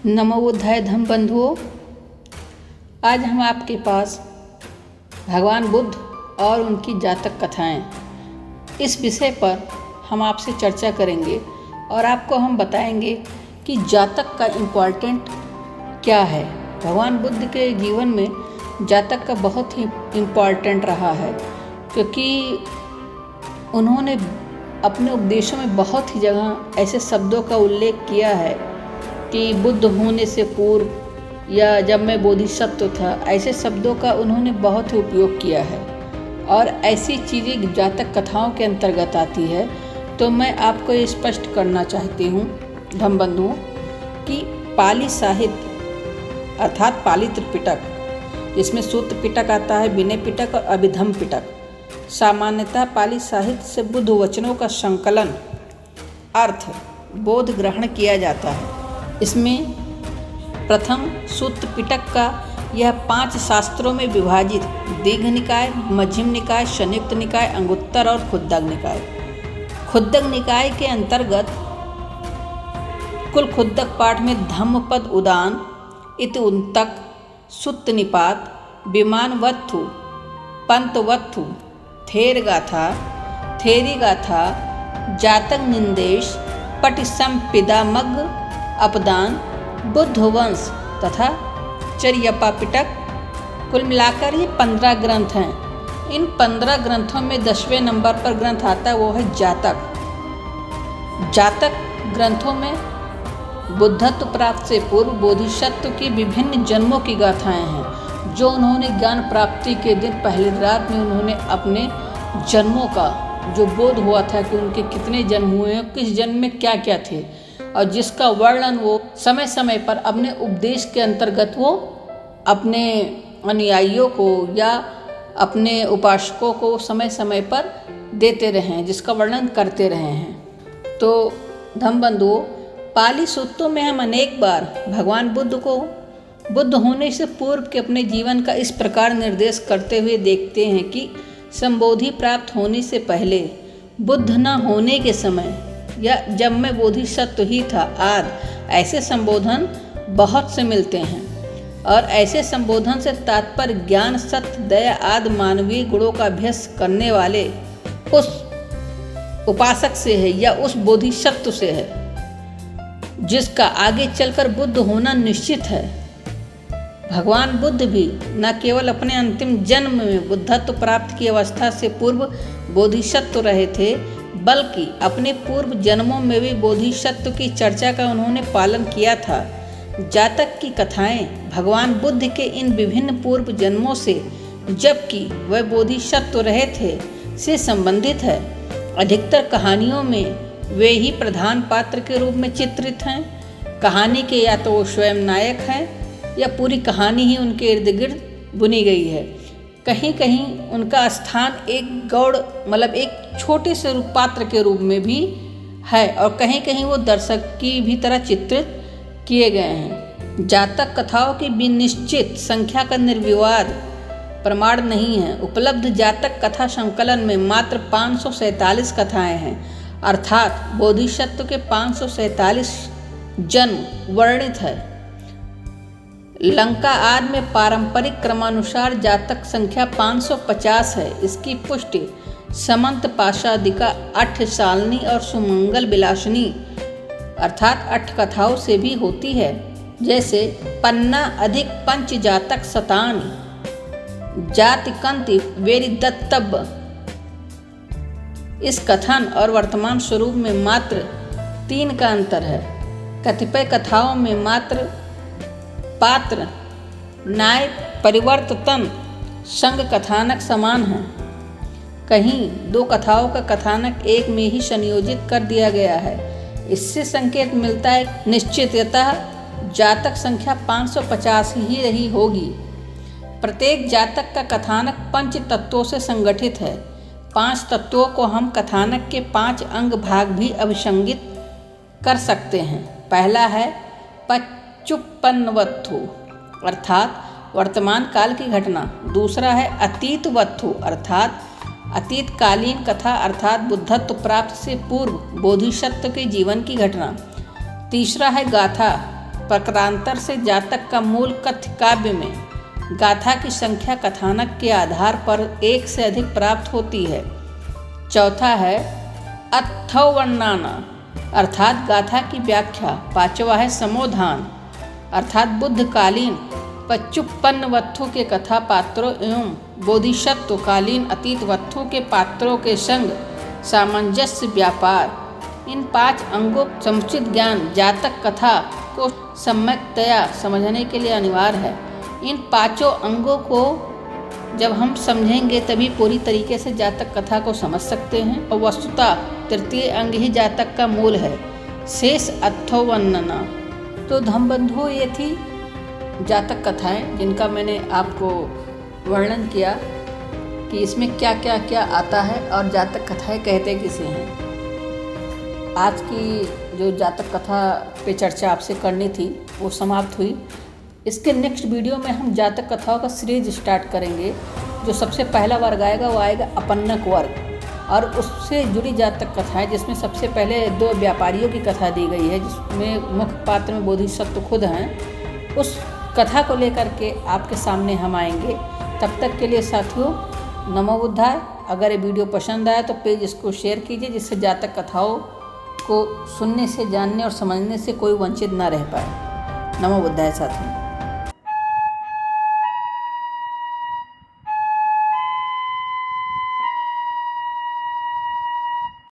नमो बुद्धाय धम्म बंधुओं। आज हम आपके पास भगवान बुद्ध और उनकी जातक कथाएं इस विषय पर हम आपसे चर्चा करेंगे और आपको हम बताएंगे कि जातक का इम्पोर्टेंट क्या है। भगवान बुद्ध के जीवन में जातक का बहुत ही इम्पोर्टेंट रहा है, क्योंकि उन्होंने अपने उपदेशों में बहुत ही जगह ऐसे शब्दों का उल्लेख किया है कि बुद्ध होने से पूर्व या जब मैं बोधिसत्व था, ऐसे शब्दों का उन्होंने बहुत ही उपयोग किया है और ऐसी चीज़ें जातक कथाओं के अंतर्गत आती है। तो मैं आपको ये स्पष्ट करना चाहती हूँ धम्म बंधुओं कि पाली साहित्य अर्थात पाली त्रिपिटक, जिसमें सूत्र पिटक आता है, विनय पिटक और अभिधम्म पिटक, सामान्यतः पाली साहित्य से बुद्ध वचनों का संकलन अर्थ बोध ग्रहण किया जाता है। इसमें प्रथम सूत्र पिटक का यह 5 शास्त्रों में विभाजित दीघ निकाय, मध्यम निकाय, संयुक्त निकाय, अंगुत्तर और खुद्दक निकाय। खुद्दक निकाय के अंतर्गत कुल खुद्दक पाठ में धम्मपद उदान, इति उन्तक, सुत्त निपात, विमान वत्थु, पंत वत्थु, थेर गाथा, थेरी गाथा, जातक निर्देश, पटिसंपिदामग्ग, अपदान, बुद्ध वंश तथा चर्यपा पिटक। कुल मिलाकर ये 15 ग्रंथ हैं। इन 15 ग्रंथों में 10वें नंबर पर ग्रंथ आता है, वो है जातक। जातक ग्रंथों में बुद्धत्व प्राप्त से पूर्व बोधिसत्व की विभिन्न जन्मों की गाथाएं हैं, जो उन्होंने ज्ञान प्राप्ति के दिन पहले रात में उन्होंने अपने जन्मों का जो बोध हुआ था कि उनके कितने जन्म हुए हैं, किस जन्म में क्या क्या थे, और जिसका वर्णन वो समय समय पर अपने उपदेश के अंतर्गत वो अपने अनुयायियों को या अपने उपासकों को समय समय पर देते रहे हैं, जिसका वर्णन करते रहे हैं। तो धम्म बंधुओं, पाली सूत्रों में हम अनेक बार भगवान बुद्ध को बुद्ध होने से पूर्व के अपने जीवन का इस प्रकार निर्देश करते हुए देखते हैं कि संबोधि प्राप्त होने से पहले, बुद्ध न होने के समय या जब मैं बोधिसत्व ही था आदि ऐसे संबोधन बहुत से मिलते हैं। और ऐसे संबोधन से तात्पर्य ज्ञान, सत्य, दया आदि मानवीय गुणों का अभ्यास करने वाले उस उपासक से है या उस बोधिसत्व से है, जिसका आगे चलकर बुद्ध होना निश्चित है। भगवान बुद्ध भी न केवल अपने अंतिम जन्म में बुद्धत्व प्राप्त की अवस्था से पूर्व बोधिसत्व रहे थे, बल्कि अपने पूर्व जन्मों में भी बोधिसत्व की चर्चा का उन्होंने पालन किया था। जातक की कथाएं भगवान बुद्ध के इन विभिन्न पूर्व जन्मों से, जबकि वह बोधिसत्व रहे थे, से संबंधित है। अधिकतर कहानियों में वे ही प्रधान पात्र के रूप में चित्रित हैं। कहानी के या तो वो स्वयं नायक हैं या पूरी कहानी ही उनके इर्द गिर्द बुनी गई है। कहीं कहीं उनका स्थान एक गौड़ मतलब एक छोटे से पात्र के रूप में भी है, और कहीं कहीं वो दर्शक की भी तरह चित्रित किए गए हैं। जातक कथाओं की विनिश्चित संख्या का निर्विवाद प्रमाण नहीं है। उपलब्ध जातक कथा संकलन में मात्र 547 कथाएं हैं, अर्थात बोधिसत्व के 547 जन्म वर्णित है। लंका आदि में पारंपरिक क्रमानुसार जातक संख्या 550 है। इसकी पुष्टि समंत पाशादिका, अठशालिनी और सुमंगल विलासिनी अर्थात 8 कथाओं से भी होती है, जैसे पन्ना अधिक पंच जातक शतान, जातिकंति वेरिदत्तब। इस कथन और वर्तमान स्वरूप में मात्र 3 का अंतर है। कतिपय कथाओं में मात्र पात्र, न्याय, परिवर्तन, संग कथानक समान हैं। कहीं 2 कथाओं का कथानक एक में ही संयोजित कर दिया गया है। इससे संकेत मिलता है निश्चिततः जातक संख्या 550 ही रही होगी। प्रत्येक जातक का कथानक 5 तत्वों से संगठित है। 5 तत्वों को हम कथानक के 5 अंग भाग भी अभिसंगित कर सकते हैं। पहला है पच्चुपन्नवत्थु अर्थात वर्तमान काल की घटना। दूसरा है अतीत वत्थु अर्थात अतीतकालीन कथा अर्थात बुद्धत्व प्राप्त से पूर्व बोधिसत्व के जीवन की घटना। तीसरा है गाथा प्रकारांतर से जातक का मूल कथ्य काव्य में गाथा की संख्या कथानक के आधार पर एक से अधिक प्राप्त होती है। चौथा है अथर्ववर्णना अर्थात गाथा की व्याख्या। पांचवा है समोधान अर्थात बुद्धकालीन पच्चुपन्न वत्थों के कथा पात्रों एवं बोधिसत्वकालीन अतीत वत्थों के पात्रों के संग सामंजस्य व्यापार। इन 5 अंगों समुचित ज्ञान जातक कथा को सम्यक्तया समझने के लिए अनिवार्य है। इन 5 अंगों को जब हम समझेंगे तभी पूरी तरीके से जातक कथा को समझ सकते हैं और वस्तुतः तृतीय अंग ही जातक का मूल है, शेष अथर्ववर्णना। तो धम्म बंधुओं, ये थी जातक कथाएं जिनका मैंने आपको वर्णन किया कि इसमें क्या क्या क्या आता है और जातक कथाएं कहते किसे हैं। आज की जो जातक कथा पे चर्चा आपसे करनी थी वो समाप्त हुई। इसके नेक्स्ट वीडियो में हम जातक कथाओं का सीरीज स्टार्ट करेंगे। जो सबसे पहला वर्ग आएगा वो आएगा अपन्नक वर्ग और उससे जुड़ी जातक कथाएं, जिसमें सबसे पहले 2 व्यापारियों की कथा दी गई है जिसमें मुख्य पात्र में बोधिसत्व खुद हैं। उस कथा को लेकर के आपके सामने हम आएंगे। तब तक के लिए साथियों, नमो बुद्धाय। अगर ये वीडियो पसंद आए तो प्लीज़ इसको शेयर कीजिए, जिससे जातक कथाओं को सुनने से, जानने और समझने से कोई वंचित ना रह पाए। नमो बुद्धाय साथियों।